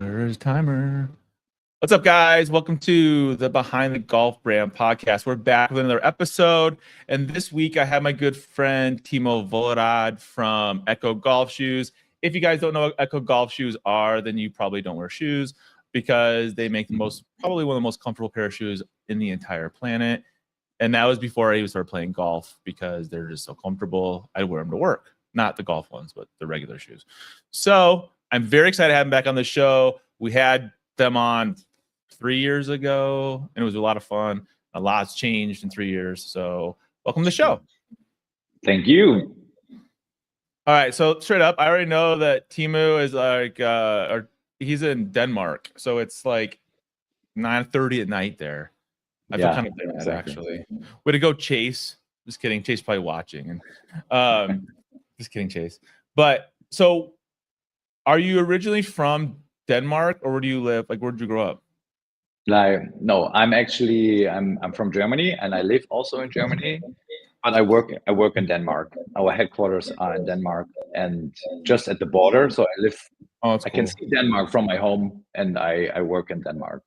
Where's timer? What's up, guys? Welcome to the Behind the Golf Brand podcast. We're back with another episode, and this week I have my good friend Timo Vollrath from ECCO Golf Shoes. If you guys don't know what ECCO Golf Shoes are, then you probably don't wear shoes because they make probably one of the most comfortable pair of shoes in the entire planet. And that was before I even started playing golf because they're just so comfortable. I wear them to work, not the golf ones, but the regular shoes. So I'm very excited to have them back on the show. We had them on 3 years ago, and it was a lot of fun. A lot's changed in 3 years. So welcome to the show. Thank you. All right. So straight up, I already know that Timo is like, he's in Denmark. So it's like 9:30 at night there. I feel kind of bad, exactly. Actually. Way to go, Chase. Just kidding. Chase probably watching. And just kidding, Chase. But so are you originally from Denmark, or where do you live? Like, where did you grow up? No, I'm from Germany, and I live also in Germany, but I work in Denmark. Our headquarters are in Denmark and just at the border. So I live. I can see Denmark from my home, and I work in Denmark.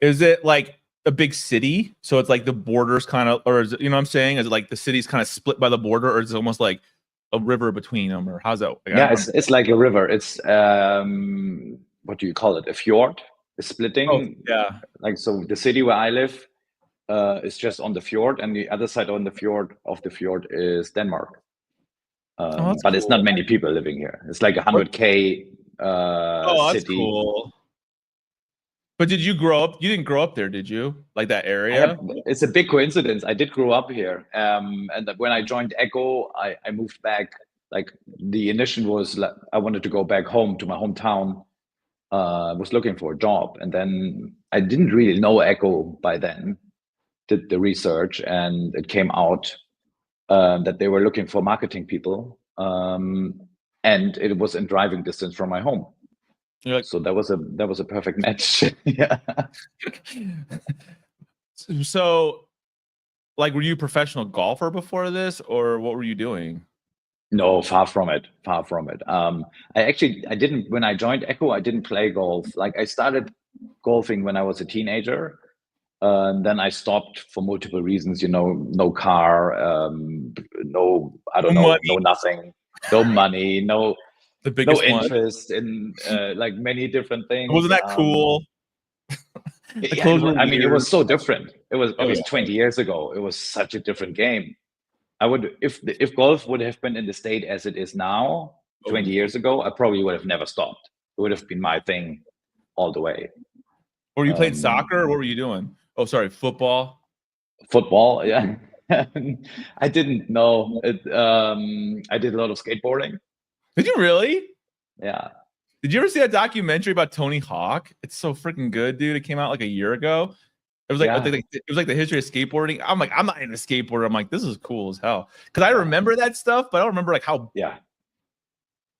Is it like a big city? So it's like the borders kind of, or is it, you know what I'm saying? Is it like the city's kind of split by the border, or is it almost like a river between them, or how's that? Like, yeah, it's like a river. It's what do you call it? A fjord. Is splitting. Oh, yeah. Like, so the city where I live is just on the fjord, and the other side of the fjord is Denmark. But cool. It's not many people living here. It's like 100K that's city. Cool. But did you grow up? You didn't grow up there, did you? Like that area? It's a big coincidence. I did grow up here. And when I joined ECCO, I moved back. Like, the initial was like, I wanted to go back home to my hometown. Was looking for a job, and then I didn't really know ECCO by then. Did the research, and it came out that they were looking for marketing people, and it was in driving distance from my home. So that was a perfect match. Yeah. So, like, were you a professional golfer before this, or what were you doing? No, far from it. I didn't, when I joined ECCO, I didn't play golf. Like, I started golfing when I was a teenager. And then I stopped for multiple reasons, no car, no nothing, no money, no interest in like many different things. Wasn't that cool? It was so different. It was 20 years ago. It was such a different game. I would, if golf would have been in the state as it is now, 20 years ago, I probably would have never stopped. It would have been my thing all the way. Or you played soccer, or what were you doing? Oh, sorry, football. Football, yeah. I didn't know it. I did a lot of skateboarding. Did you really? Yeah. Did you ever see that documentary about Tony Hawk? It's so freaking good, dude. It came out like a year ago. It was like it was like the history of skateboarding. I'm like, I'm not into skateboarder. I'm like, this is cool as hell. Because I remember that stuff, but I don't remember like how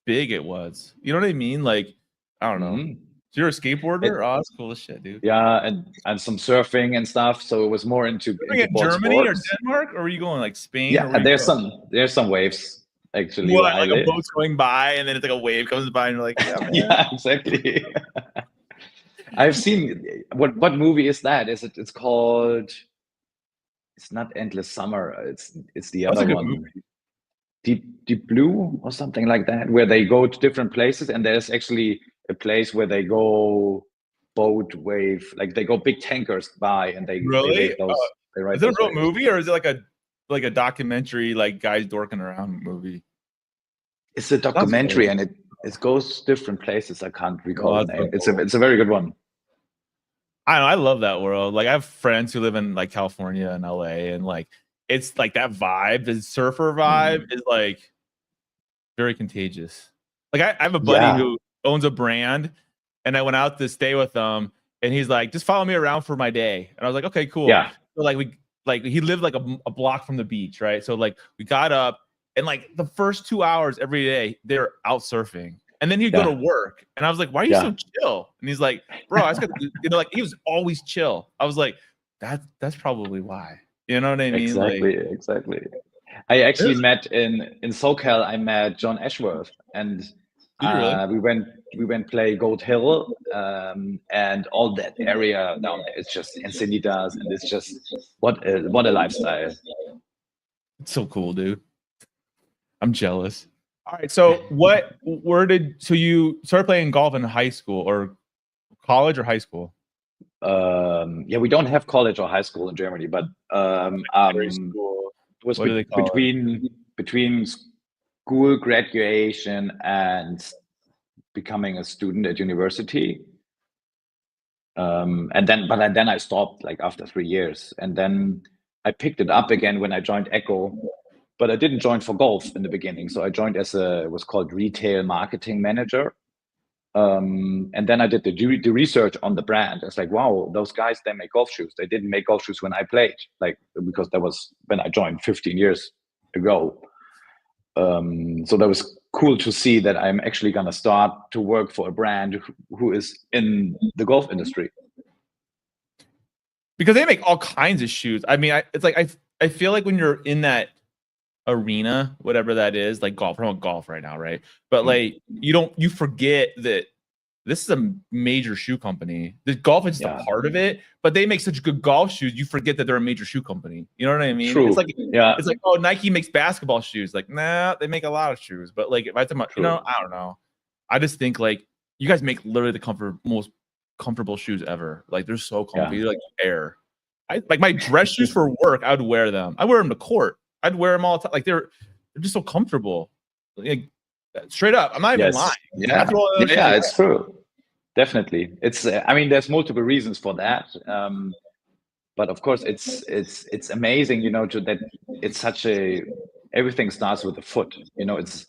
big it was. You know what I mean? Like, I don't know. So you're a skateboarder? Oh, that's cool as shit, dude. Yeah, and some surfing and stuff. So it was more into Germany or Denmark, or were you going like Spain? Yeah, there's some waves actually. What, like a boat's going by, and then it's like a wave comes by, and you're like, yeah, man. Yeah, exactly. I've seen what movie is that? It's called. It's not Endless Summer. It's the other one. Movie. Deep Blue or something like that, where they go to different places, and there's actually a place where they go boat wave, like they go big tankers by, and they really. They ride is it a real movie, or is it like a documentary, like guys dorking around movie? It's a documentary, and it goes different places. I can't recall the name. So cool. It's a very good one. I love that world. Like, I have friends who live in like California and LA, and like it's like that vibe, the surfer vibe is like very contagious. Like, I have a buddy who owns a brand, and I went out to stay with him, and he's like, just follow me around for my day. And I was like, okay, cool. Yeah. So like he lived like a block from the beach, right? So like we got up, and like the first 2 hours every day they're out surfing. And then he'd go to work, and I was like, "Why are you so chill?" And he's like, "Bro, I just got like he was always chill." I was like, "That's probably why." You know what I mean? Exactly. I actually met in SoCal. I met John Ashworth, and Did you really? We went play Goat Hill, and all that area down there. It's just Encinitas, and it's just what a lifestyle. It's so cool, dude. I'm jealous. All right. So so you started playing golf in high school or college or high school? Yeah, we don't have college or high school in Germany, but School. it was What do they call between school graduation and becoming a student at university. And then I stopped like after 3 years, and then I picked it up again when I joined ECCO, but I didn't join for golf in the beginning. So I joined as it was called retail marketing manager. And then I did the research on the brand. It's like, wow, those guys, they make golf shoes. They didn't make golf shoes when I played, like, because that was when I joined 15 years ago. So that was cool to see that I'm actually going to start to work for a brand who is in the golf industry. Because they make all kinds of shoes. I mean, it's like I feel like when you're in that arena, whatever that is, like golf, we're on golf right now, right? But like you forget that this is a major shoe company. The golf is just a part of it, but they make such good golf shoes. You forget that they're a major shoe company. You know what I mean? True. It's like, it's like, oh, Nike makes basketball shoes. Like, nah, they make a lot of shoes. But like, if I talk about, you know, I don't know. I just think like you guys make literally the most comfortable shoes ever. Like they're so comfy, they're like air. I like my dress shoes for work. I would wear them. I wear them to court. I'd wear them all the time. Like they're just so comfortable. Like, straight up, I'm not even lying. Yeah, it's true. Definitely, it's. I mean, there's multiple reasons for that, but of course, it's amazing, you know, that it's such a. Everything starts with the foot. You know, it's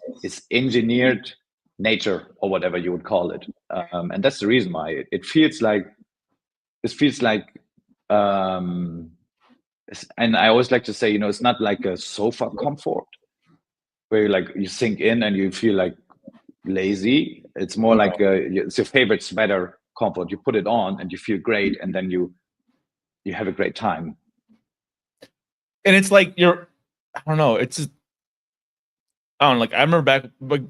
engineered nature or whatever you would call it, and that's the reason why it feels like. It feels like. And I always like to say, you know, it's not like a sofa comfort where you sink in and you feel like lazy. It's more like it's your favorite sweater comfort. You put it on and you feel great, and then you have a great time. And it's like I don't know. It's just, I don't know, like I remember back, like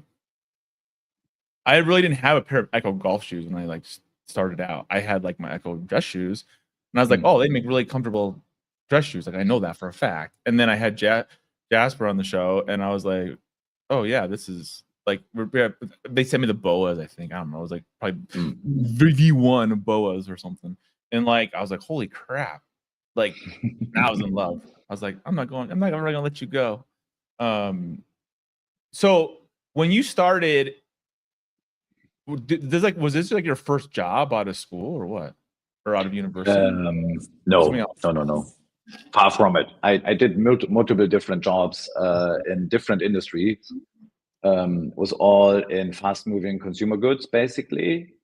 I really didn't have a pair of ECCO golf shoes when I like started out. I had like my ECCO dress shoes, and I was like, oh, they make really comfortable dress shoes. Like I know that for a fact. And then I had Jasper on the show, and I was like, oh yeah, this is like they sent me the boas. I think I don't know. It was like probably V1 boas or something. And like I was like, holy crap! Like I was in love. I was like, I'm not really gonna let you go. So when you started, was this like your first job out of school or what? Or out of university? No. Far from it. I did multiple different jobs in different industries. Was all in fast-moving consumer goods, basically.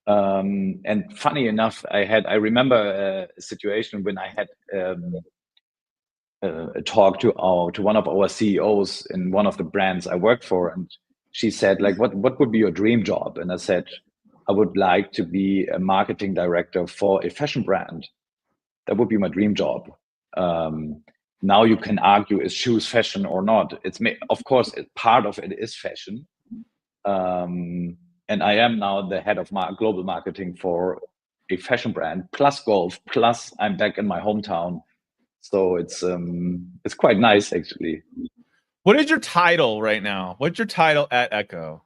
And funny enough, I remember a situation when I had a talk to one of our CEOs in one of the brands I worked for, and she said, like, what would be your dream job? And I said, I would like to be a marketing director for a fashion brand. That would be my dream job. Now you can argue, is shoes fashion or not? Of course, part of it is fashion. And I am now the head of global marketing for a fashion brand, plus golf, plus I'm back in my hometown. So it's quite nice, actually. What is your title right now? What's your title at ECCO?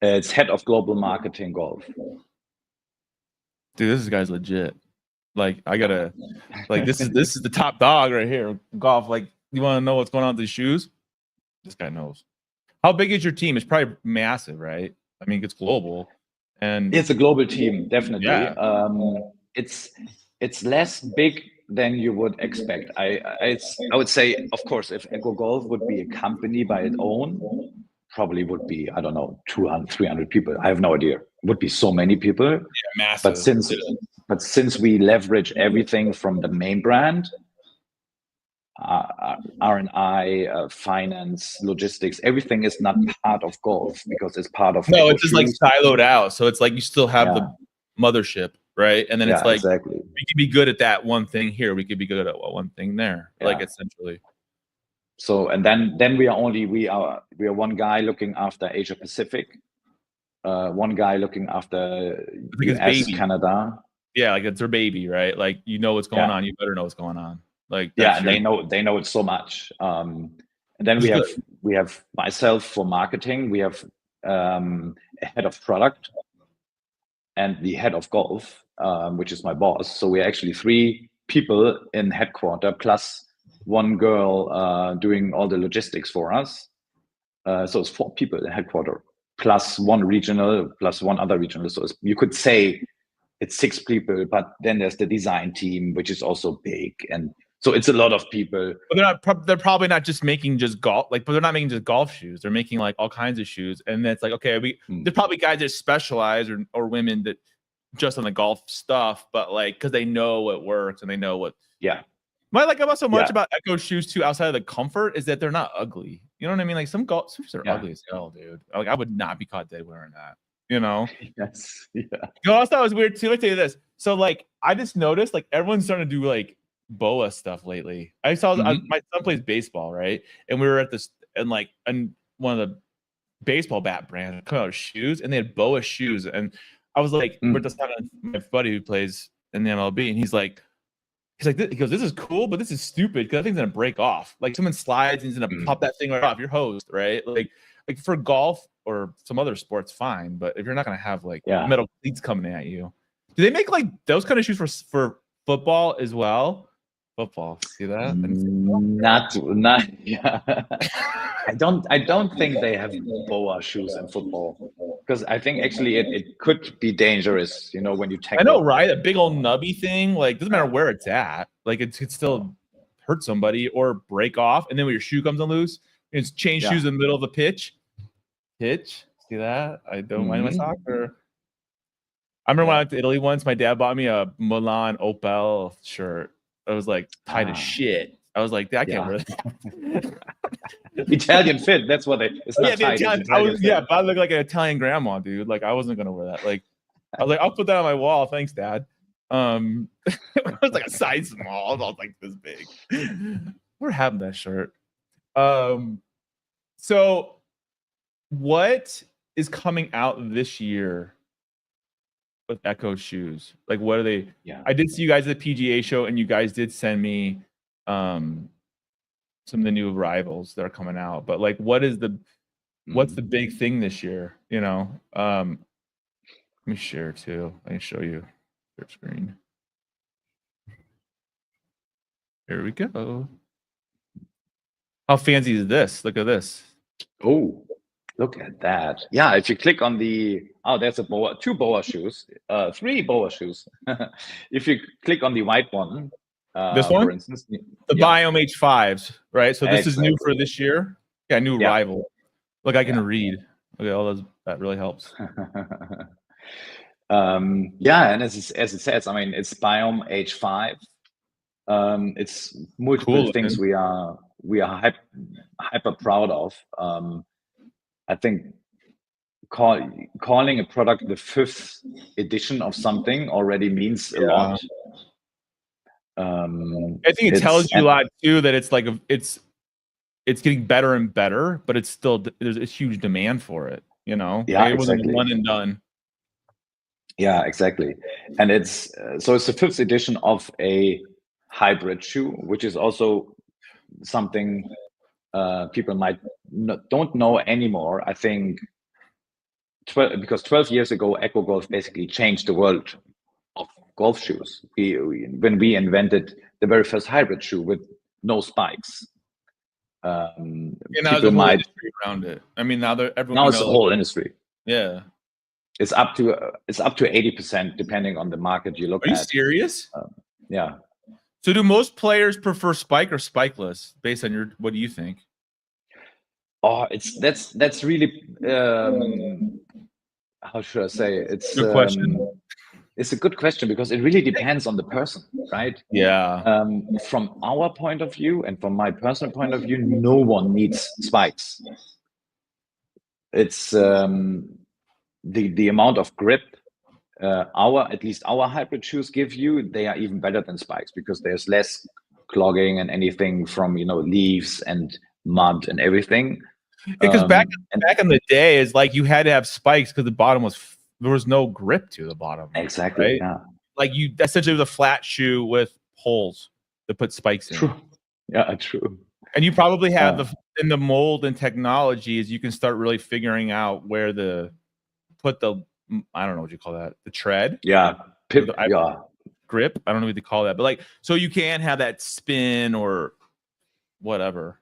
It's head of global marketing golf. Dude, this guy's legit. Like I gotta, like this is the top dog right here. Golf. Like you want to know what's going on with these shoes? This guy knows. How big is your team? It's probably massive, right? I mean, it's global, and it's a global team, definitely. Yeah. It's less big than you would expect. I would say, of course, if ECCO Golf would be a company by its own, probably would be, I don't know, 200, 300 people. I have no idea. It would be so many people. Yeah, massive. But since we leverage everything from the main brand, R&I, finance, logistics, everything is not part of golf because it's part of. No, it's just like siloed out. So it's like you still have the mothership, right? And then it's like exactly. We could be good at that one thing here. We could be good at one thing there, like essentially. So and then we are one guy looking after Asia Pacific, one guy looking after Like US, Canada. Yeah, like it's their baby, right? Like you know what's going on, you better know what's going on. Like that's and they know it so much. And then we have myself for marketing. We have a head of product and the head of golf, which is my boss. So we're actually 3 people in headquarters plus one girl doing all the logistics for us. So it's 4 people in headquarters plus one regional plus one other regional. So you could say it's 6 people, but then there's the design team, which is also big, and so it's a lot of people. But they're probably not just making just golf, like, but they're not making just golf shoes. They're making like all kinds of shoes, and it's like, okay, there's probably guys that specialize or women that just on the golf stuff, but like because they know what works and they know what. Yeah. What I like about so much about ECCO shoes too, outside of the comfort, is that they're not ugly. You know what I mean? Like some golf shoes are ugly as hell, dude. Like I would not be caught dead wearing that. You know? Yes. Yeah. You know, I thought it was weird too. Let me tell you this. So like I just noticed like everyone's starting to do like boa stuff lately. I saw my son plays baseball, right? And we were at this and one of the baseball bat brands come out with shoes, and they had boa shoes. And I was like, we're just talking to my buddy who plays in the MLB, and he's like, he goes, this is cool, but this is stupid because that thing's gonna break off. Like someone slides and he's gonna pop that thing right off. You're hosed, right? Like for golf or some other sports, fine. But if you're not gonna have like metal cleats coming at you, do they make like those kind of shoes for football as well? Football, see that? Not yeah. I don't think they have boa shoes in football, because I think actually it could be dangerous, you know, when you tackle. I know, right? A big old nubby thing, like doesn't matter where it's at, like it could still hurt somebody or break off, and then when your shoe comes unloose, it's change shoes in the middle of the pitch. See that? I don't mind my soccer. I remember when I went to Italy once, my dad bought me a Milan Opel shirt. I was like tight as shit. I was like, I can't wear that. Italian fit. That's what it's not tight. But I look like an Italian grandma, dude. Like I wasn't gonna wear that. Like I was like, I'll put that on my wall. Thanks, Dad. It was like a size small. I was like this big. We're having that shirt. So what is coming out this year with ECCO shoes? Like what are they? I did see you guys at the PGA show, and you guys did send me some of the new arrivals that are coming out, but like what's the big thing this year? You know, let me share too. I can show you your screen. Here we go. How fancy is this? Look at this. Oh, look at that. Yeah, if you click on there's a boa, 2 boa shoes, 3 boa shoes. If you click on the white one, this one, for instance, the Biome H5s, right? So this is new for this year. Yeah, new arrival. Look, I can read. Okay, all those, that really helps. And as it says, I mean, it's Biome H5. It's multiple things we are hyper proud of. I think calling a product the 5th edition of something already means a lot. I think it tells you a lot too, that it's like it's getting better and better, but it's still, there's a huge demand for it, you know? Yeah, it wasn't one and done. Yeah, exactly. And it's so it's the 5th edition of a hybrid shoe, which is also something people don't know anymore. I think because 12 years ago, ECCO Golf basically changed the world of golf shoes. When we invented the very first hybrid shoe with no spikes. Now there's a whole industry around it. I mean, now everyone. Now it's a whole industry. Yeah. It's up to 80% depending on the market you look at. Are you serious? Yeah. So do most players prefer spike or spikeless based on what do you think? Oh, that's really how should I say? It's good question. It's a good question because it really depends on the person, right? Yeah. From our point of view and from my personal point of view, no one needs spikes. It's the amount of grip at least our hybrid shoes give you, they are even better than spikes because there's less clogging and anything from leaves and mud and everything. Because back in the day, is like you had to have spikes because the bottom there was no grip to the bottom. Exactly. Right? Yeah. Like you essentially was a flat shoe with holes to put spikes in. True. Yeah, true. And you probably have in the mold and technology is you can start really figuring out where put the, I don't know what you call that, the tread. Yeah. Grip. I don't know what they call that, but like, so you can have that spin or whatever.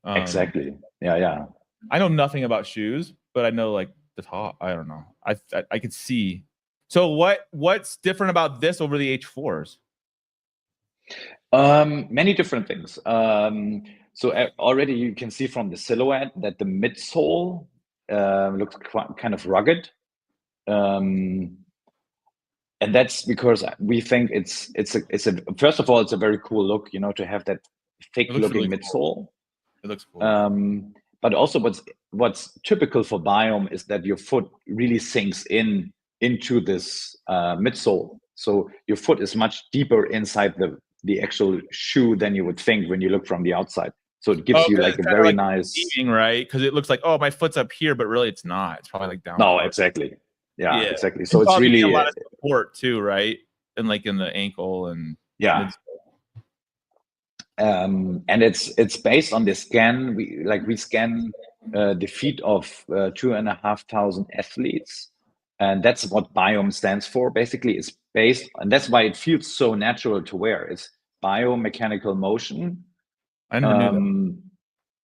Exactly. Yeah. I know nothing about shoes, but I know like the top. I don't know. I could see. So what's different about this over the H4s? Many different things. So already you can see from the silhouette that the midsole looks kind of rugged. And that's because we think it's first of all, it's a very cool look, to have that thick looking really midsole. Cool. It looks cool. But also what's typical for Biome is that your foot really sinks into this midsole. So your foot is much deeper inside the actual shoe than you would think when you look from the outside. So it gives you like a very nice, right? Because it looks like, oh, my foot's up here, but really it's not. It's probably like down. No, exactly. Yeah, exactly. So it's really a lot of support too, right? And like in the ankle and and it's based on the scan. We scan the feet of 2,500 athletes, and that's what Biome stands for. Basically, it's based, and that's why it feels so natural to wear. It's biomechanical motion. I never knew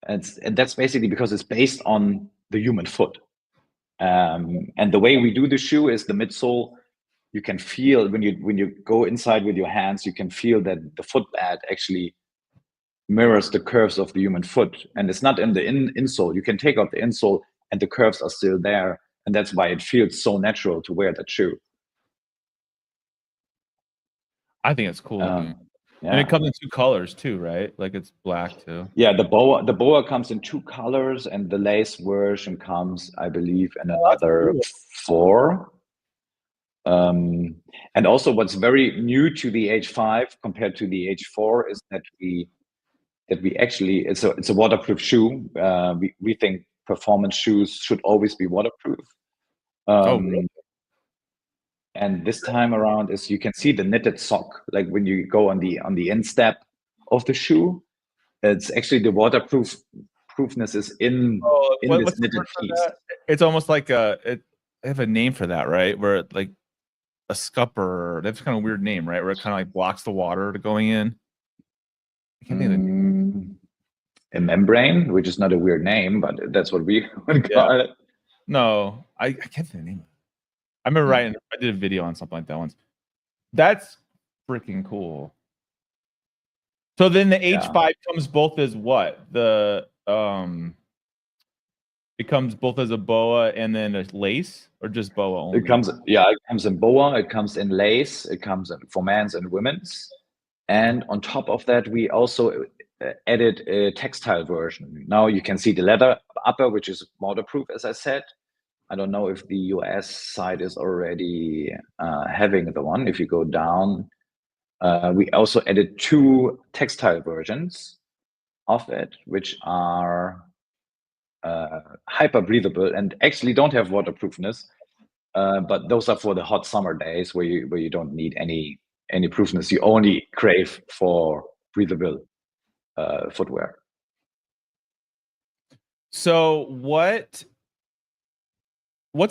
that. And that's basically because it's based on the human foot. And the way we do the shoe is the midsole. You can feel when you go inside with your hands, you can feel that the footbed actually mirrors the curves of the human foot, and it's not in the insole. You can take out the insole, and the curves are still there, and that's why it feels so natural to wear that shoe. I think it's cool. And it comes in 2 colors too, right? Like it's black too. Yeah, the boa comes in 2 colors, and the lace version comes, I believe, in another 4. And also, what's very new to the H5 compared to the H4 is that we actually it's a waterproof shoe. We think performance shoes should always be waterproof. Really? And this time around is you can see the knitted sock. Like when you go on the instep of the shoe, it's actually the waterproofness is in this knitted piece. It's almost like they have a name for that, right? Where it, like a scupper. That's kind of a weird name, right? Where it kind of like blocks the water to going in. I can't think of the name. A membrane, which is not a weird name, but that's what we would call it. No, I can't think of the name. I remember I did a video on something like that once. That's freaking cool. So then the H5 comes both as what? It comes both as a boa and then a lace, or just boa only? It comes in boa, it comes in lace, it comes in for men's and women's. And on top of that, we also added a textile version. Now you can see the leather upper, which is waterproof, as I said. I don't know if the US side is already having the one. If you go down, we also added 2 textile versions of it, which are hyper breathable and actually don't have waterproofness. But those are for the hot summer days where you don't need any proofness. You only crave for breathable footwear. So what's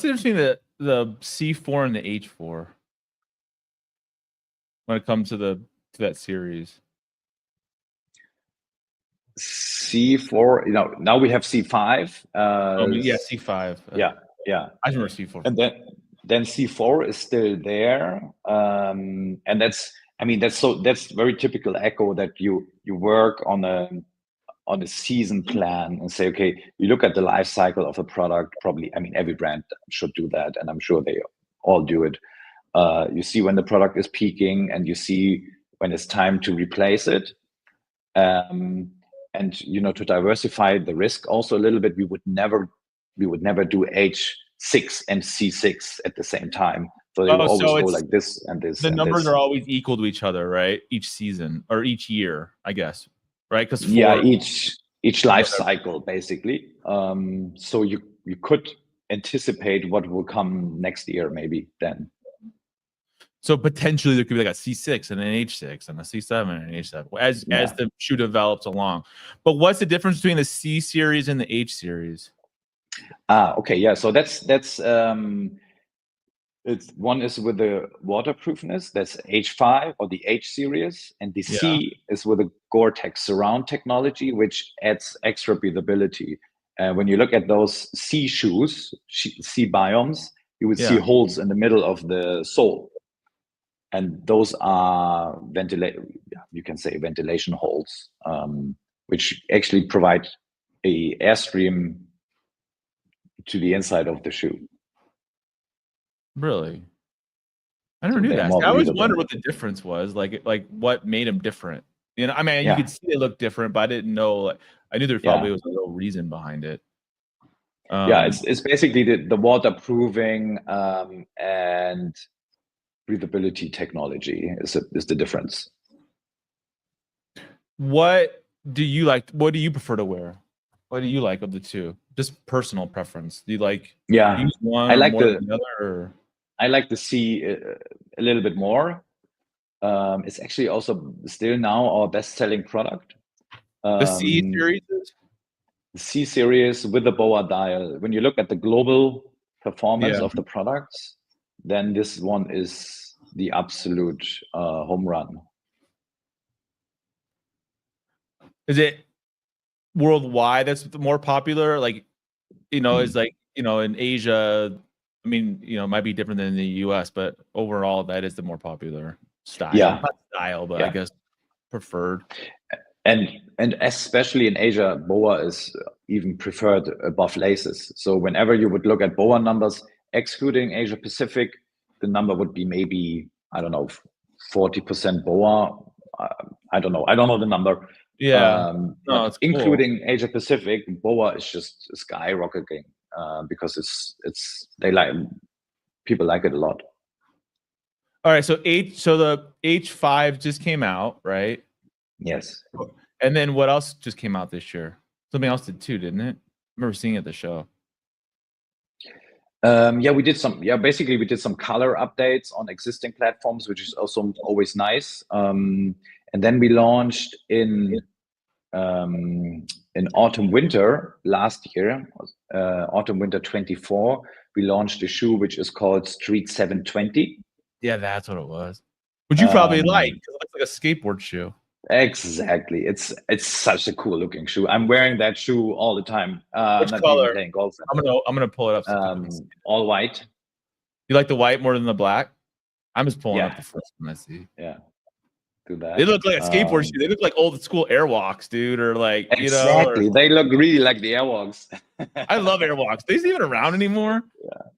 the difference between the C4 and the H4 when it comes to that series? C4, now we have C5. C5. Yeah. I remember C4. And then C4 is still there, and that's very typical ECCO that you work on a season plan and say, okay, you look at the life cycle of a product. Probably, every brand should do that, and I'm sure they all do it. You see when the product is peaking, and you see when it's time to replace it. And to diversify the risk also a little bit, we would never do H6 and C6 at the same time. So they will always go like this and this. The numbers are always equal to each other, right? Each season or each year, I guess, right? Because each life cycle, basically. So you could anticipate what will come next year, maybe then. So potentially there could be like a C6 and an H6 and a C7 and an H7 as the shoe develops along. But what's the difference between the C series and the H series? Okay, yeah. So that's it's one is with the waterproofness, that's H5 or the H series, and the C is with the Gore-Tex surround technology, which adds extra breathability. When you look at those C shoes, C biomes, you would see holes in the middle of the sole. And those are you can say ventilation holes, which actually provide a airstream to the inside of the shoe. Really? I never knew that. I always wondered what the difference was, like what made them different. You know, I mean, you could see they look different, but I didn't know. Like, I knew there probably was a little reason behind it. It's basically the waterproofing and breathability technology is the difference. What do you like? What do you prefer to wear? What do you like of the two? Just personal preference. Do you like use one I like more than the other? Or? I like the C a little bit more. It's actually also still now our best-selling product. The C series? The C series with the BOA dial. When you look at the global performance of the products, then this one is the absolute home run. Is it worldwide that's more popular? Like, you know, is like, you know, in Asia, I mean, you know, it might be different than in the US, but overall that is the more popular style. Yeah. Not style, but I guess preferred. And especially in Asia, BOA is even preferred above laces. So whenever you would look at BOA numbers, excluding Asia Pacific, the number would be maybe, I don't know, 40% BOA. I don't know. I don't know the number. Yeah. No, it's including Asia Pacific, BOA is just skyrocketing because people like it a lot. All right. So the H5 just came out, right? Yes. And then what else just came out this year? Something else did too, didn't it? I remember seeing it at the show. We did some. Basically, we did some color updates on existing platforms, which is also always nice. And then we launched in autumn winter last year, autumn winter 24. We launched a shoe which is called Street 720. Yeah, that's what it was. Which you probably like because it looks like a skateboard shoe. Exactly. It's such a cool looking shoe. I'm wearing that shoe all the time. Which not color? Even playing golf. I'm gonna pull it up. So all white. You like the white more than the black? I'm just pulling up the first one I see. Yeah. Do that. They look like a skateboard shoe. They look like old school Airwalks, dude, or like exactly. They look really like the Airwalks. I love Airwalks. Are these even around anymore? Yeah.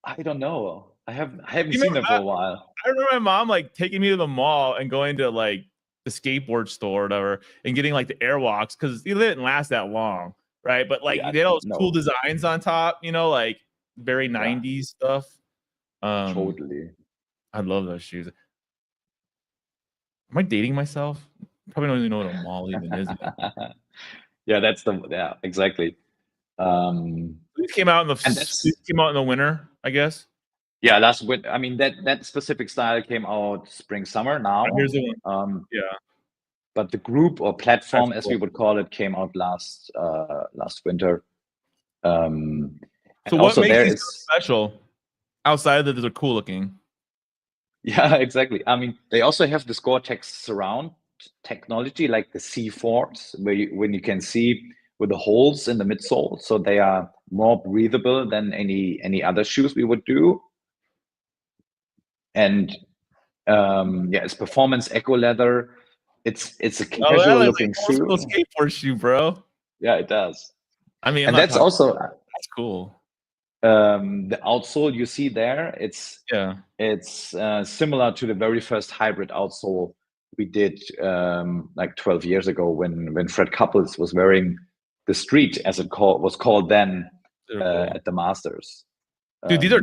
I don't know. I haven't seen them for a while. I remember my mom like taking me to the mall and going to like the skateboard store or whatever and getting like the Airwalks because they didn't last that long, right? But like they had all those cool designs on top, you know, like very 90s stuff. Totally. I love those shoes. Am I dating myself? Probably don't even know what a mall even is. Exactly. These came out in the winter, I guess. Yeah, last winter. I mean that specific style came out spring summer now. Here's the one. But the group or platform, as we would call it, came out last winter. So what makes it so special outside of that they're cool looking? Yeah, exactly. I mean, they also have this Gore-Tex surround technology, like the C4s, when you can see with the holes in the midsole, so they are more breathable than any other shoes we would do. And it's performance eco leather. It's a casual looking shoe. Skateboard shoe, bro. Yeah, it does. I mean, and that's also that's cool. The outsole you see there, it's similar to the very first hybrid outsole we did like 12 years ago when Fred Couples was wearing the Street, as it was called then, at the Masters. Dude, these are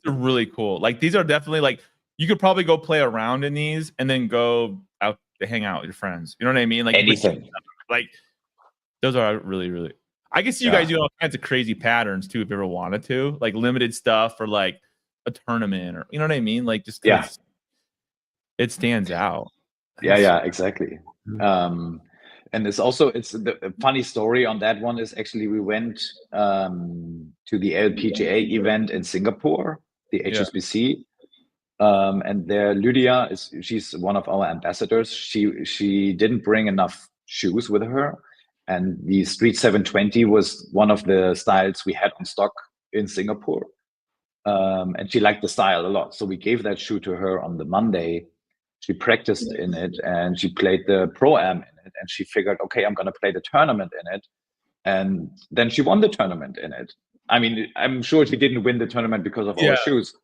really cool. Like these are definitely like you could probably go play around in these and then go out to hang out with your friends. You know what I mean? Like anything. Like Those are really, really. I can see you guys do all kinds of crazy patterns too if you ever wanted to, like limited stuff or like a tournament or you know what I mean, like just because it stands out. Yeah, exactly. And it's the funny story on that one is actually we went to the LPGA event in Singapore, the HSBC. And there Lydia she's one of our ambassadors. She didn't bring enough shoes with her, and the Street 720 was one of the styles we had on stock in Singapore. And she liked the style a lot, so we gave that shoe to her on the Monday. She practiced in it and she played the Pro-Am in it, and she figured, okay, I'm going to play the tournament in it. And then she won the tournament in it. I mean, I'm sure she didn't win the tournament because of our shoes,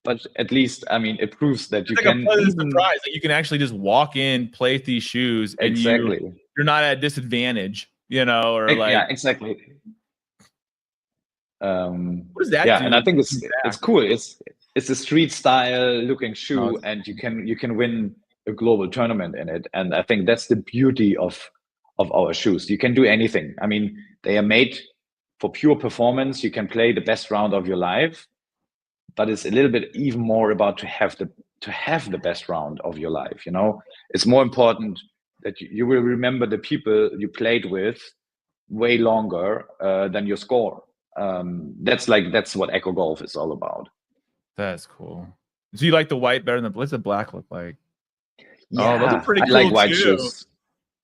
but at least, I mean, it proves that you can surprise that you can actually just walk in, play with these shoes, and you're not at a disadvantage, you know, or like exactly. What does that do? And I think it's cool. It's a street style looking shoe, and you can win a global tournament in it. And I think that's the beauty of our shoes. You can do anything. I mean, they are made for pure performance. You can play the best round of your life, but it's a little bit even more about to have the best round of your life. You know, it's more important that you will remember the people you played with way longer than your score. That's what ECCO Golf is all about. That's cool. So you like the white better than what's the black look like? Yeah, those are pretty cool. I like white shoes.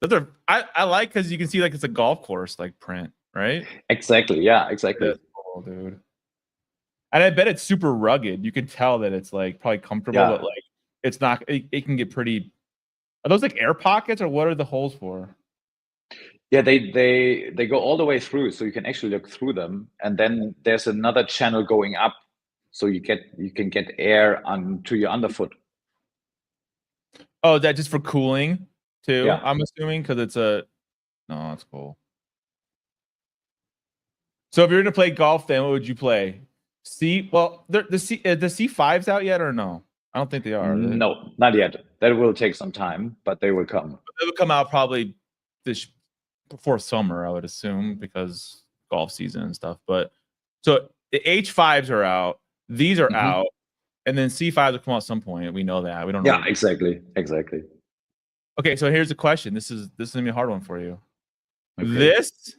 Those are I like because you can see like it's a golf course like print, right? Exactly. Yeah, exactly. That's cool, dude. And I bet it's super rugged. You can tell that it's like probably comfortable, but like it's not. It can get pretty. Are those like air pockets or what are the holes for? Yeah, they go all the way through, so you can actually look through them, and then there's another channel going up, so you can get air onto your underfoot. Oh, is that just for cooling too? Yeah. I'm assuming because it's no, that's cool. So if you're gonna play golf, then what would you play? Well, the C5's out yet or no? I don't think they are. No, not yet. That will take some time, but they will come. They will come out probably before summer, I would assume, because golf season and stuff. But so the H5s are out, these are out, and then C5s will come out at some point. We know that. We don't know. Yeah, exactly. Okay, so here's the question. This is gonna be a hard one for you. Okay. This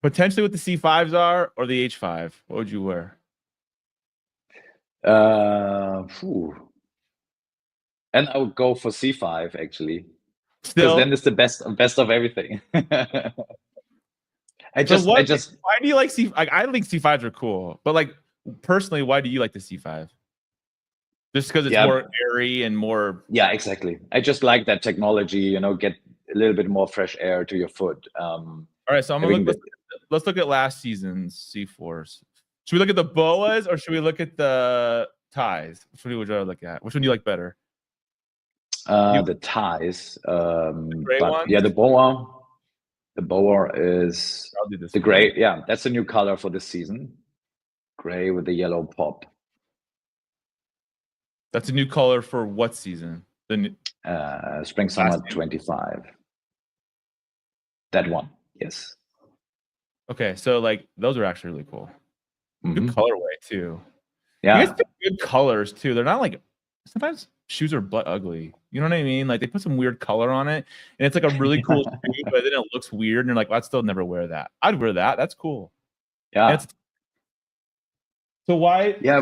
potentially what the C5s are or the H5? What would you wear? And I would go for C5 actually. Because then it's the best of everything. Why do you like C5? I think C5s are cool, but like personally, why do you like the C5? Just because it's more airy and more. Yeah, exactly. I just like that technology. You know, get a little bit more fresh air to your foot. All right, so let's look at last season's C4s. Should we look at the boas or should we look at the ties? Which one would you look at? Which one do you like better? The ties. The boa. The boa is the gray. Yeah, that's a new color for this season. Gray with the yellow pop. That's a new color for what season? Spring summer 25. That one, yes. Okay, so like those are actually really cool. Good colorway too. Yeah, you guys pick good colors too. They're not like sometimes shoes are butt ugly. You know what I mean? Like they put some weird color on it, and it's like a really cool shoe, but then it looks weird, and you're like, well, I'd still never wear that. I'd wear that. That's cool. Yeah. So why? Yeah.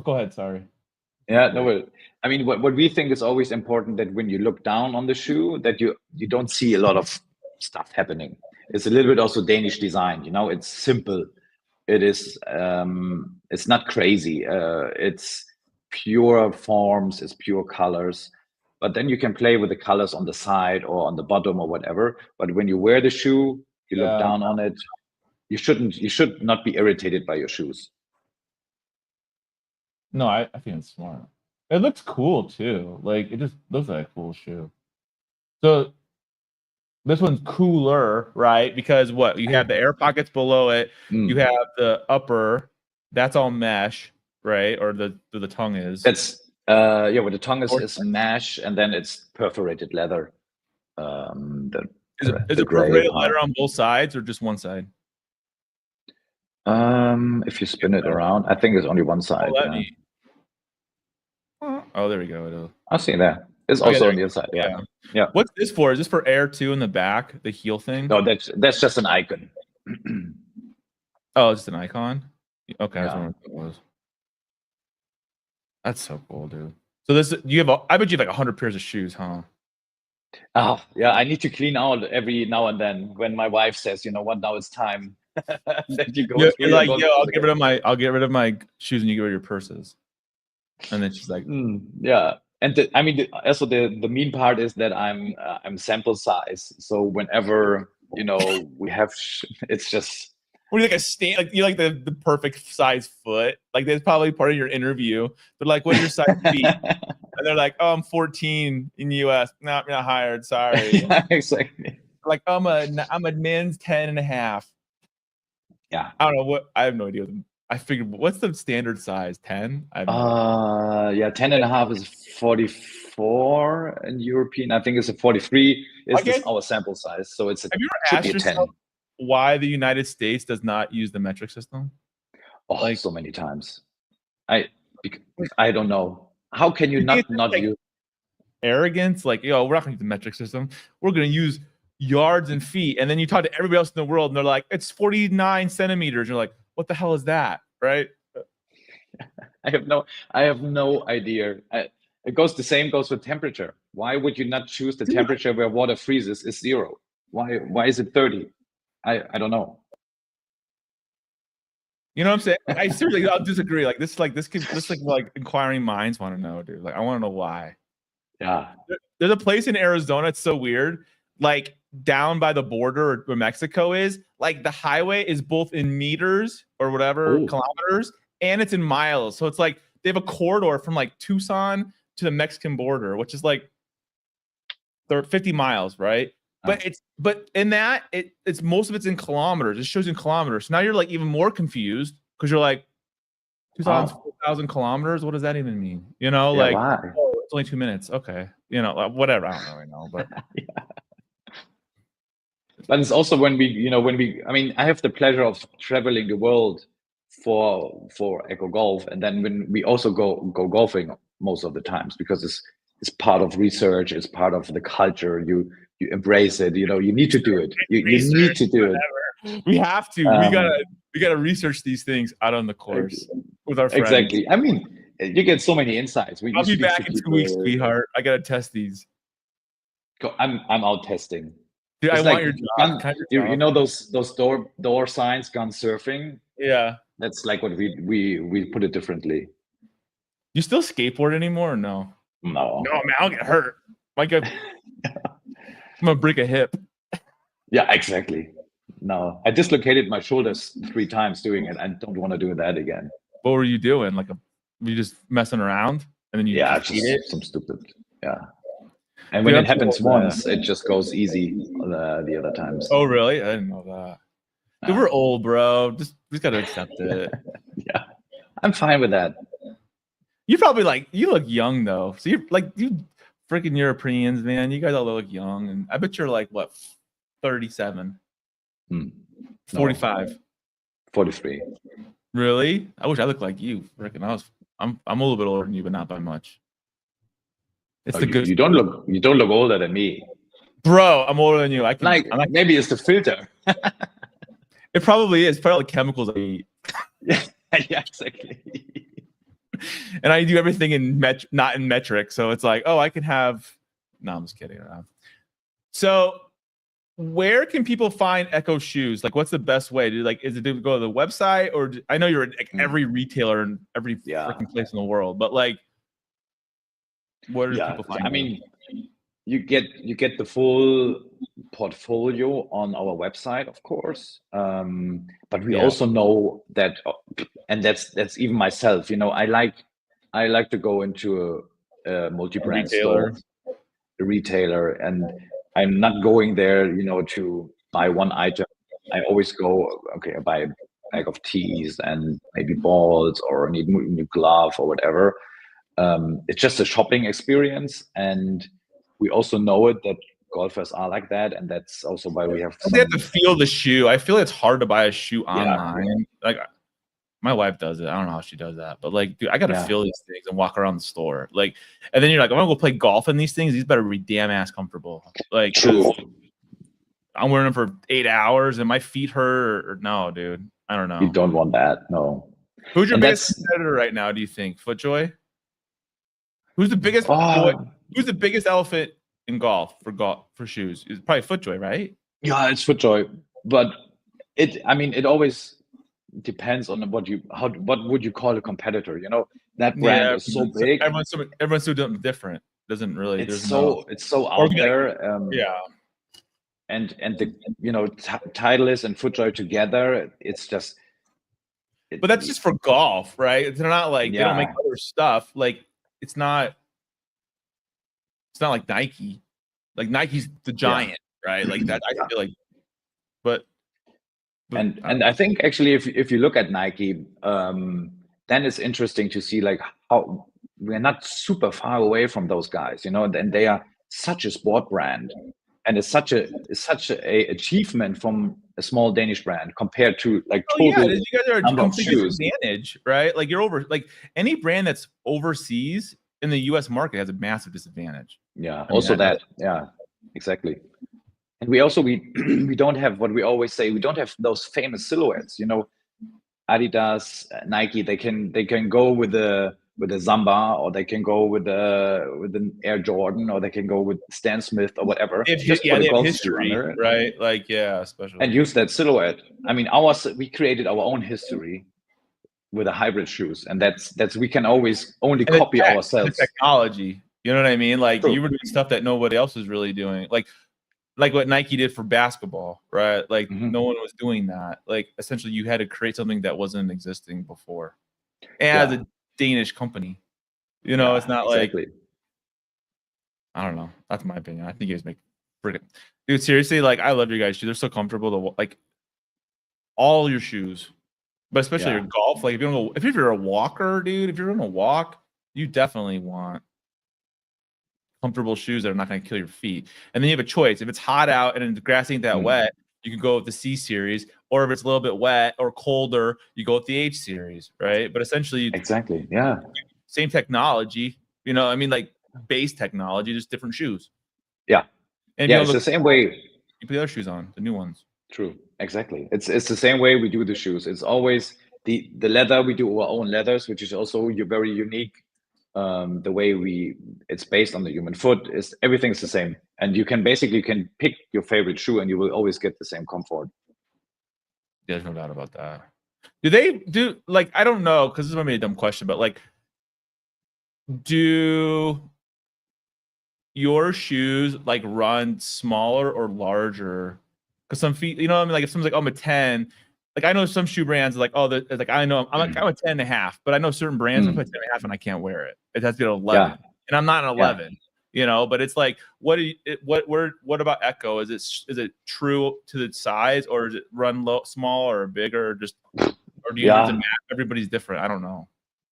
Go ahead. Sorry. Yeah. No. I mean, what we think is always important that when you look down on the shoe, that you don't see a lot of stuff happening. It's a little bit also Danish design. You know, it's simple. It is. It's not crazy. It's pure forms, it's pure colors, but then you can play with the colors on the side or on the bottom or whatever. But when you wear the shoe, you look down on it. You should not be irritated by your shoes. No, I think it's smart. It looks cool too. Like it just looks like a cool shoe. So this one's cooler, right? Because what you have the air pockets below it, you have the upper, that's all mesh. Right, or the tongue is. That's where the tongue is mesh, and then it's perforated leather. And Is the it gray perforated part. letter on both sides or just one side? If you spin it around, I think it's only one side. Let me. Oh, there we go. I'll see there. It's Okay, also there on the other side. Yeah. yeah. Yeah. What's this for? Is this for air too in the back, the heel thing? No, that's just an icon. Oh, it's just an icon. Okay, I was Yeah. wondering what it was. That's so cool, dude. So this you have I bet you have like 100 pairs of shoes, huh? Oh, yeah. I need to clean out every now and then when my wife says, you know what, now it's time. That you go Yeah, through you're like, your yo, I'll get rid of my shoes and you get rid of your purses. And then she's like, yeah. And also the mean part is that I'm sample size. So whenever, you know, we have, it's just. what do you like like you like the perfect size foot? Like that's probably part of your interview. But like, what are your size feet? And they're like, oh, I'm 14 in the US. No, I'm not hired. Sorry. Yeah, exactly. Like I'm a men's 10 and a half. Yeah. I don't know what. I have no idea. I figured, what's the standard size? 10? Yeah, 10 and a half is 44 in European. I think it's a 43 is our sample size. So it's have you ever should asked be a 10. yourself why the United States does not use the metric system? Oh, like, so many times. I don't know. How can you not like use arrogance? Like, yo, we're not gonna use the metric system. We're gonna use yards and feet. And then you talk to everybody else in the world and they're like, it's 49 centimeters. You're like, what the hell is that? Right? I have no idea. The same goes with temperature. Why would you not choose the temperature where water freezes is 0? Why is it 30? I don't know. You know what I'm saying? I seriously, I'll disagree. Like this inquiring minds want to know, dude. Like I want to know why. Yeah. There's a place in Arizona. It's so weird. Like down by the border where Mexico is, like the highway is both in meters or whatever kilometers, and it's in miles. So it's like they have a corridor from like Tucson to the Mexican border, which is like 50 miles, right? But in that it's most of it's in kilometers. It shows in kilometers. So now you're like even more confused because you're like 2,000 kilometers. What does that even mean? You know, like it's only 2 minutes. Okay, you know, whatever. I don't really know, but yeah. But it's also when I have the pleasure of traveling the world for ECCO Golf, and then when we also go golfing most of the times because it's part of research, it's part of the culture. You embrace it. You know, you need to do it. You need to do it. We have to. We gotta research these things out on the course with our friends. Exactly. I mean, you get so many insights. I'll be back in 2 weeks, sweetheart. I gotta test these. I'm out testing. Dude, I want your job. You know those door signs, gun surfing? Yeah. That's like what we put it differently. You still skateboard anymore or no? No, man, I'll get hurt. I'm gonna break a hip. Yeah, exactly. No, I dislocated my shoulders 3 times doing it. I don't want to do that again. What were you doing? Were you just messing around and then you just some stupid. Yeah. And when it happens once, it just goes easy the other times. Oh, really? I didn't know that. Dude, we're old, bro. We just got to accept it. Yeah. I'm fine with that. You probably you look young, though. So you're like, you freaking Europeans, man. You guys all look young. And I bet you're like, what, 37? 45? 43. Really? I wish I looked like you. I'm a little bit older than you, but not by much. It's you don't look older than me, bro. I'm older than you. Maybe it's the filter. It probably is. Probably like chemicals I eat. Yeah, exactly. And I do everything not in metric. So it's like, oh, I can have. No, I'm just kidding. So, where can people find ECCO shoes? Like, what's the best way? Is it to go to the website, or I know you're at every retailer in every freaking place in the world, but like. What are people finding? I mean, you get the full portfolio on our website, of course. But we also know that, and that's even myself. You know, I like to go into a multi-brand store, a retailer, and I'm not going there, you know, to buy one item. I always go, okay, I buy a bag of tees and maybe balls or need a new glove or whatever. It's just a shopping experience, and we also know it that golfers are like that, and that's also why we have. They have to feel the shoe. I feel it's hard to buy a shoe Yeah. online. Like my wife does it. I don't know how she does that, but like, dude, I gotta Yeah. feel these things and walk around the store. Like, and then you're like, I'm gonna go play golf in these things. These better be damn ass comfortable. Like, True. I'm wearing them for 8 hours and my feet hurt. Or no, dude, I don't know. You don't want that, no. Who's your And biggest competitor right now? Do you think FootJoy? Who's the biggest Who's the biggest elephant in golf for shoes? It's probably FootJoy, right? Yeah, it's FootJoy, but it always depends on what would you call a competitor? You know, that brand is so big. Everyone's so different. Doesn't really. It's so out there. Yeah. And the Titleist and FootJoy together, it's just. But that's just for golf, right? They're not like they don't make other stuff. Like it's not like Nike. Like Nike's the giant, right? Like that. I feel like, but and I think actually, if you look at Nike, then it's interesting to see like how we're not super far away from those guys, and they are such a sport brand, and it's such a achievement from a small Danish brand compared to like total you guys are a number of complete shoes. disadvantage, right? Like you're any brand that's overseas in the U.S. market has a massive disadvantage. Yeah, yeah, exactly. And we don't have what we always say. We don't have those famous silhouettes. Adidas, Nike. They can go with a Zamba, or they can go with an Air Jordan, or they can go with Stan Smith or whatever. They have history, right? Like especially and use that silhouette. I mean, we created our own history with the hybrid shoes, and that's we can always only copy ourselves. The technology, you know what I mean? Like True. You were doing stuff that nobody else was really doing, like what Nike did for basketball, right? Like no one was doing that. Like essentially, you had to create something that wasn't existing before, as a Danish company. It's not exactly. Like I don't know. That's my opinion. I think you guys make freaking dude. Seriously, like I love your guys' shoes. They're so comfortable to like all your shoes. But especially your golf, like if you're a walker, dude, if you're gonna walk, you definitely want comfortable shoes that are not gonna kill your feet. And then you have a choice. If it's hot out and the grass ain't that wet, you can go with the C series, or if it's a little bit wet or colder, you go with the H series, right? But essentially, exactly, same technology. Like base technology, just different shoes. Yeah, and it's the same way. You put the other shoes on, the new ones. True. Exactly. It's the same way we do the shoes. It's always the leather. We do our own leathers, which is also very unique. The way it's based on the human foot is everything's the same, and you can pick your favorite shoe, and you will always get the same comfort. There's no doubt about that. Do they do like I don't know because this might be a dumb question, but like, do your shoes like run smaller or larger? Because some feet, like if someone's like, oh, I'm a 10, like I know some shoe brands like, oh, like I know I'm a 10.5, but I know certain brands I put 10.5 and I can't wear it. It has to be an 11, and I'm not an 11, but it's like, what about ECCO? Is it true to the size, or does it run small or bigger, or do you does it matter? Everybody's different. I don't know,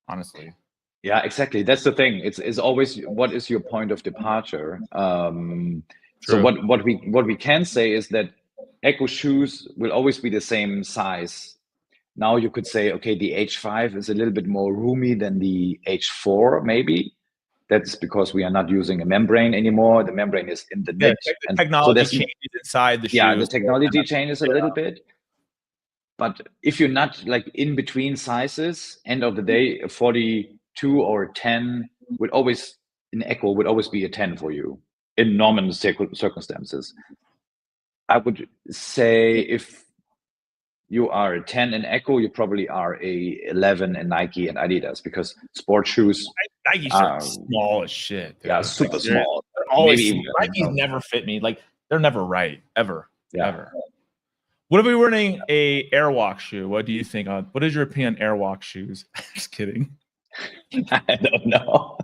honestly. Yeah, exactly. That's the thing. It's always what is your point of departure. So what we can say is that ECCO shoes will always be the same size. Now you could say, okay, the H5 is a little bit more roomy than the H4, maybe. That's because we are not using a membrane anymore. The membrane is in the mid. The technology changes inside the shoe. Yeah, the technology changes a little bit. But if you're not like in between sizes, end of the day, a 42 or a 10 would always, in ECCO, would always be a 10 for you in normal circumstances. I would say if you are a 10 in ECCO, you probably are a 11 in Nike and Adidas, because sport shoes Nike's small as shit. Dude. Yeah, super small. They're always Nike's never fit me. Like they're never right ever. What if we were wearing a Airwalk shoe? What do you think on? What is your opinion on Airwalk shoes? Just kidding. I don't know,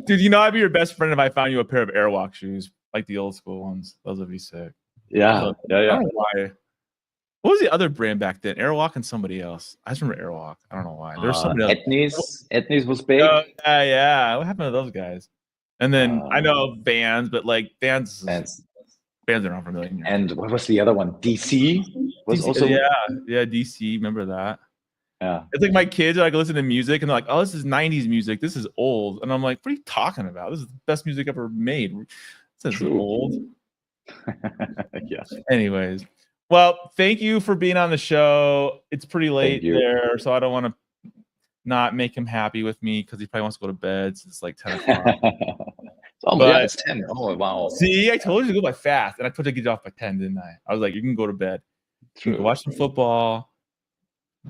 dude. I'd be your best friend if I found you a pair of Airwalk shoes, like the old school ones. Those would be sick. Yeah. I don't know why. What was the other brand back then? Airwalk and somebody else. I just remember Airwalk. I don't know why. There's somebody else. Etnies was big. Yeah. What happened to those guys? And then I know Vans, but like Vans Band's been around for a million years. And what was the other one? DC was DC, also. yeah, DC. Remember that? Yeah. It's like my kids are like listen to music and they're like, "Oh, this is '90s music. This is old." And I'm like, "What are you talking about? This is the best music ever made. This is old." Yeah. Anyways, well, thank you for being on the show. It's pretty late there, so I don't want to not make him happy with me because he probably wants to go to bed. So it's like 10 o'clock. Yeah, it's 10. Oh, wow. See, I told you to go by fast, and I told you to get off by 10, didn't I? I was like, you can go to bed. You can watch some football.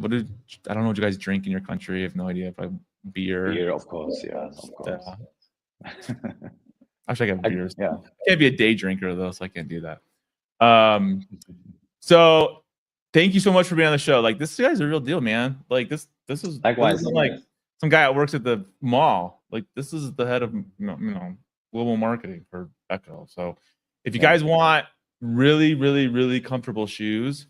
I don't know what you guys drink in your country. I have no idea. Probably beer. Beer, of course. Yeah, of course. I should have beers. Yeah. I can't be a day drinker though, so I can't do that. So thank you so much for being on the show. Like this guy's a real deal, man. Like this is likewise. This isn't like some guy that works at the mall. Like this is the head of global marketing for ECCO. So if you guys want really, really, really comfortable shoes,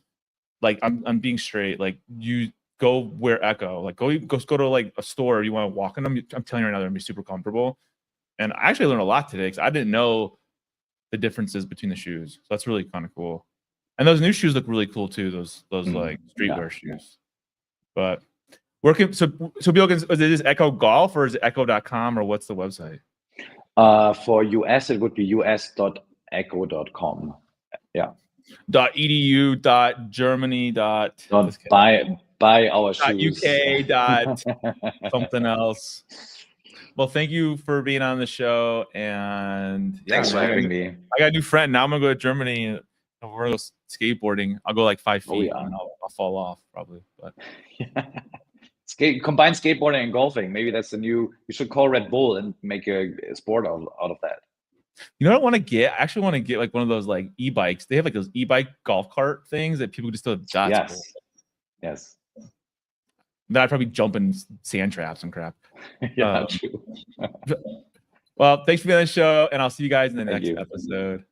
like I'm being straight, like you go wear ECCO. Like go to like a store. You want to walk in them. I'm telling you right now, they're gonna be super comfortable. And I actually learned a lot today because I didn't know the differences between the shoes. So that's really kind of cool. And those new shoes look really cool too. Those like streetwear shoes. But working so people can, is it just ECCO Golf or is it ECCO.com or what's the website? For US it would be us.ecco.com. Yeah. .edu, .germany, buy our shoes. .uk, something else. Well, thank you for being on the show, and thanks for having me. I got a new friend. Now I'm gonna go to Germany and we're gonna go skateboarding. I'll go like 5 feet and I'll fall off probably. But combine skateboarding and golfing. Maybe that's the new. You should call Red Bull and make a sport out of that. You know what I want to get? I actually want to get like one of those like e-bikes. They have like those e-bike golf cart things that people just do. Yes. Then I'd probably jump in sand traps and crap. Yeah, true. Well, thanks for being on the show, and I'll see you guys in the next episode.